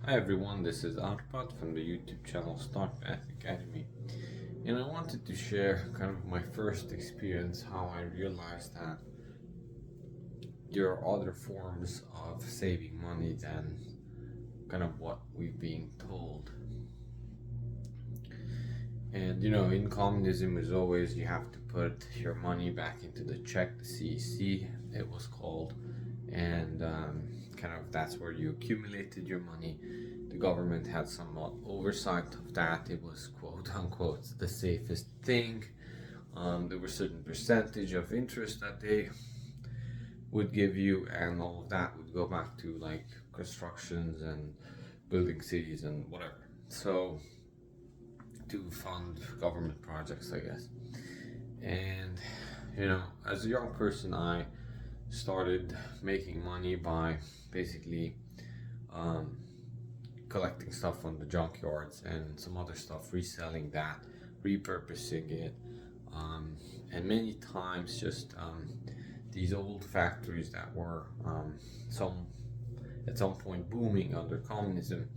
Hi everyone, this is Arpad from the YouTube channel Start Path Academy, and I wanted to share kind of my first experience, how I realized that there are other forms of saving money than kind of what we've been told. And in communism, as always, you have to put your money back into the check, the CEC, it was called, and kind of that's where you accumulated your money. The government had somewhat oversight of that. It was quote unquote the safest thing. There were certain percentage of interest that they would give you, and all of that would go back to like constructions and building cities and whatever. So to fund government projects, I guess. And as a young person, I started making money by basically um, collecting stuff from the junkyards and some other stuff, reselling that, repurposing it, and many times just these old factories that were some at some point booming under communism.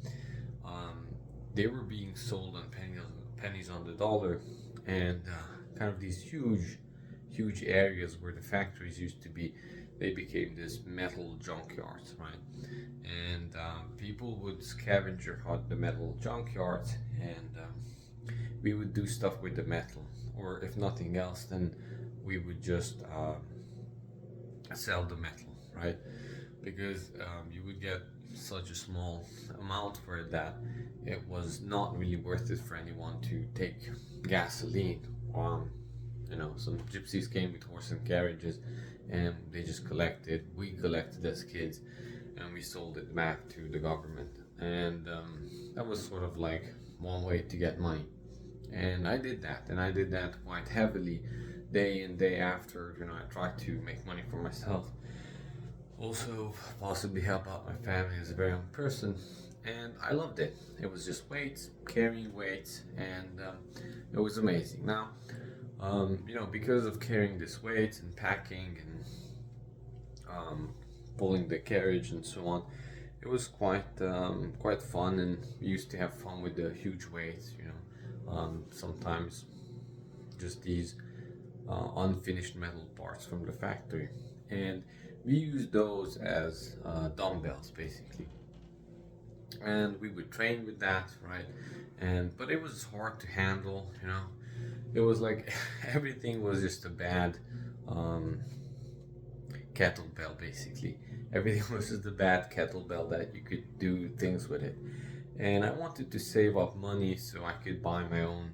Um, they were being sold on pennies on the dollar, and kind of these huge areas where the factories used to be, they became this metal junkyards, right? And people would scavenger hunt the metal junkyards, and we would do stuff with the metal, or if nothing else, then we would just sell the metal, right? Because you would get such a small amount for it that it was not really worth it for anyone to take gasoline. Some gypsies came with horse and carriages, and they just collected. We collected as kids, and we sold it back to the government. And that was sort of like one way to get money. And I did that, and I did that quite heavily, day in, day after. I tried to make money for myself, also possibly help out my family as a very young person, and I loved it. It was just weights, carrying weights, and it was amazing. Now, because of carrying this weight and packing and pulling the carriage and so on, it was quite fun, and we used to have fun with the huge weights. Sometimes just these unfinished metal parts from the factory, and we used those as dumbbells basically, and we would train with that, right? But it was hard to handle. It was like everything was just a bad um, kettlebell basically. Everything was just a bad kettlebell that you could do things with it. And I wanted to save up money so I could buy my own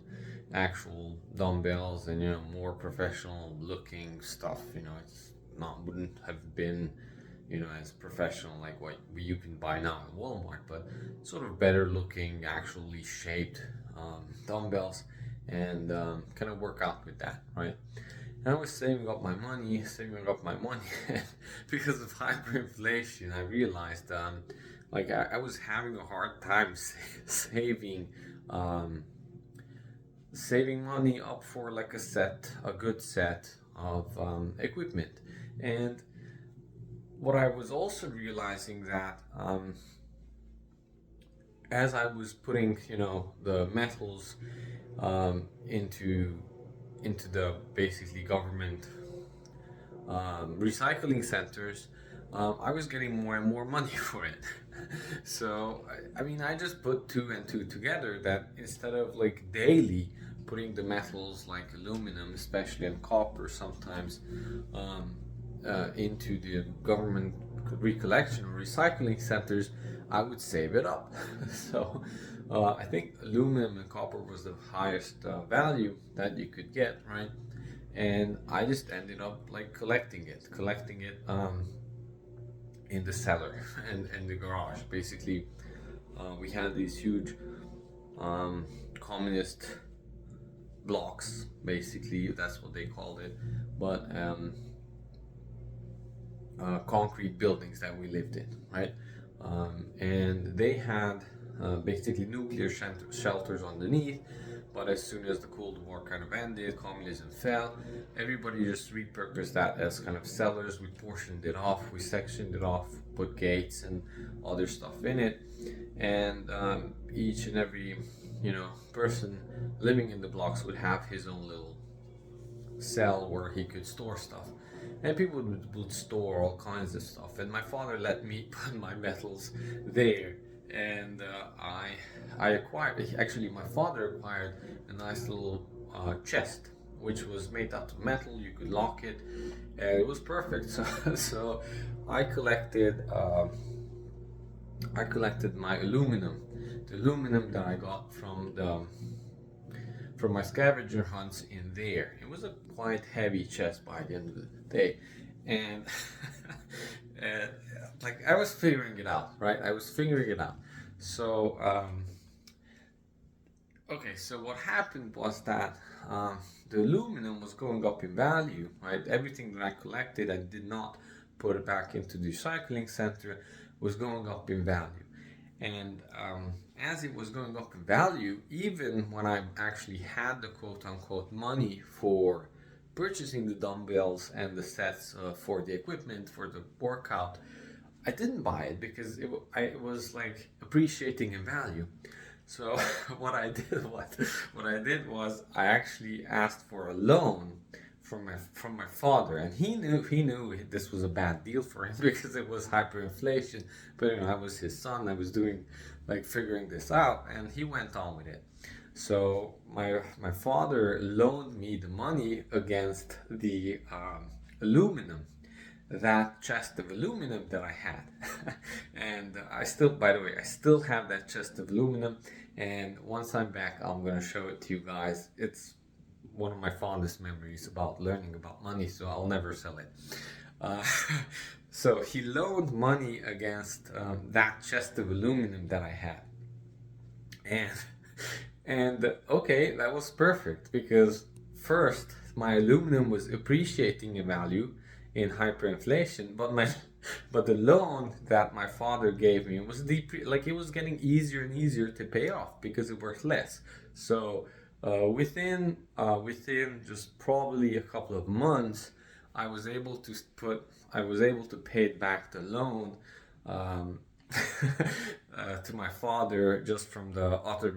actual dumbbells and more professional looking stuff. It's not wouldn't have been as professional like what you can buy now at Walmart, but sort of better looking, actually shaped dumbbells, and kind of work out with that, right? And I was saving up my money, because of hyperinflation. I realized like I was having a hard time saving um, saving money up for like a good set of equipment. And what I was also realizing that as I was putting, the metals into the basically government recycling centers, I was getting more and more money for it. So, I just put two and two together, that instead of like daily putting the metals like aluminum, especially, and copper sometimes, into the government recollection or recycling centers, I would save it up. So, I think aluminum and copper was the highest value that you could get, right? And I just ended up like collecting it in the cellar and in the garage. Basically, we had these huge communist blocks, basically, that's what they called it, but concrete buildings that we lived in, right? And they had basically nuclear shelters underneath. But as soon as the Cold War kind of ended, communism fell, everybody just repurposed that as kind of cellars. We portioned it off, we sectioned it off, put gates and other stuff in it. and each and every person living in the blocks would have his own little cell where he could store stuff, and people would store all kinds of stuff, and my father let me put my metals there. And I acquired, actually my father acquired a nice little chest which was made out of metal. You could lock it, and it was perfect. So I collected my aluminum, the aluminum that I got from my scavenger hunts in there. It was a quite heavy chest by the end of the day, and, and like I was figuring it out, right? I was figuring it out. So okay, so what happened was that the aluminum was going up in value, right? Everything that I collected, I did not put it back into the recycling center, was going up in value. And as it was going up in value, even when I actually had the quote unquote money for purchasing the dumbbells and the sets for the equipment for the workout, I didn't buy it because it was like appreciating in value. So what I did was I actually asked for a loan from my father, and he knew this was a bad deal for him because it was hyperinflation. But I was his son. I was doing like figuring this out, and he went on with it. So my father loaned me the money against the aluminum, that chest of aluminum that I had. And I still, by the way, I still have that chest of aluminum, and once I'm back I'm gonna show it to you guys. It's one of my fondest memories about learning about money, so I'll never sell it. uh, so he loaned money against that chest of aluminum that I had, and okay, that was perfect because first my aluminum was appreciating in value in hyperinflation, but the loan that my father gave me was like it was getting easier and easier to pay off because it worth less. So within just probably a couple of months, I was able to pay back the loan um, to my father just from the other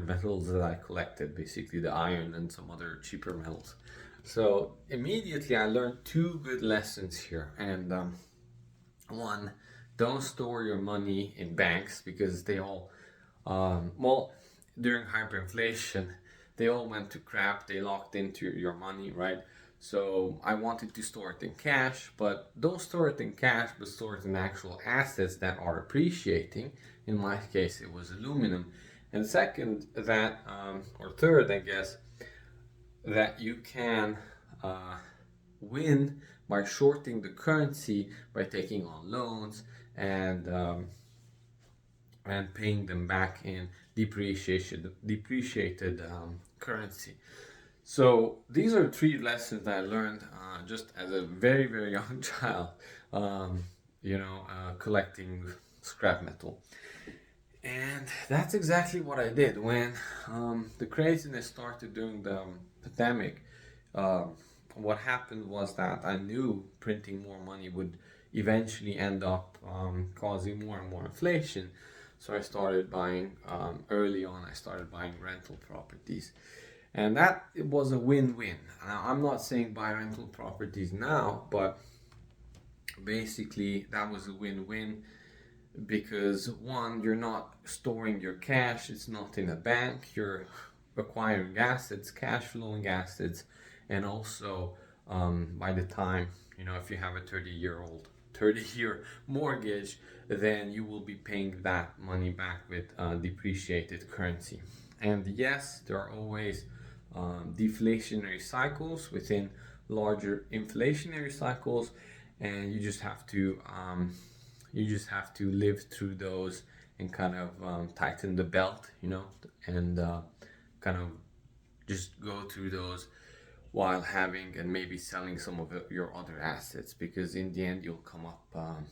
metals that I collected, basically the iron and some other cheaper metals. So immediately I learned two good lessons here. And one, don't store your money in banks because they all, well, during hyperinflation, they all went to crap. They locked into your money, right? So I wanted to store it in cash, but don't store it in cash, but store it in actual assets that are appreciating. In my case, it was aluminum. And second, or third, I guess, that you can win by shorting the currency by taking on loans and paying them back in depreciated currency. So these are three lessons that I learned just as a very, very young child, collecting scrap metal. And that's exactly what I did when the craziness started during the pandemic. What happened was that I knew printing more money would eventually end up causing more and more inflation. So I started buying, early on, I started buying rental properties. And that it was a win-win. Now, I'm not saying buy rental properties now, but basically that was a win-win because one, you're not storing your cash, it's not in a bank, you're acquiring assets, cash flowing assets, and also by the time, if you have a 30-year mortgage, then you will be paying that money back with depreciated currency. And yes, there are always deflationary cycles within larger inflationary cycles, and you just have to live through those and kind of tighten the belt, and kind of just go through those while having and maybe selling some of your other assets, because in the end you'll come up on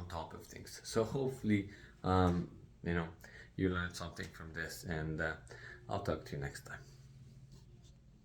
top of things. So hopefully you learned something from this, and I'll talk to you next time.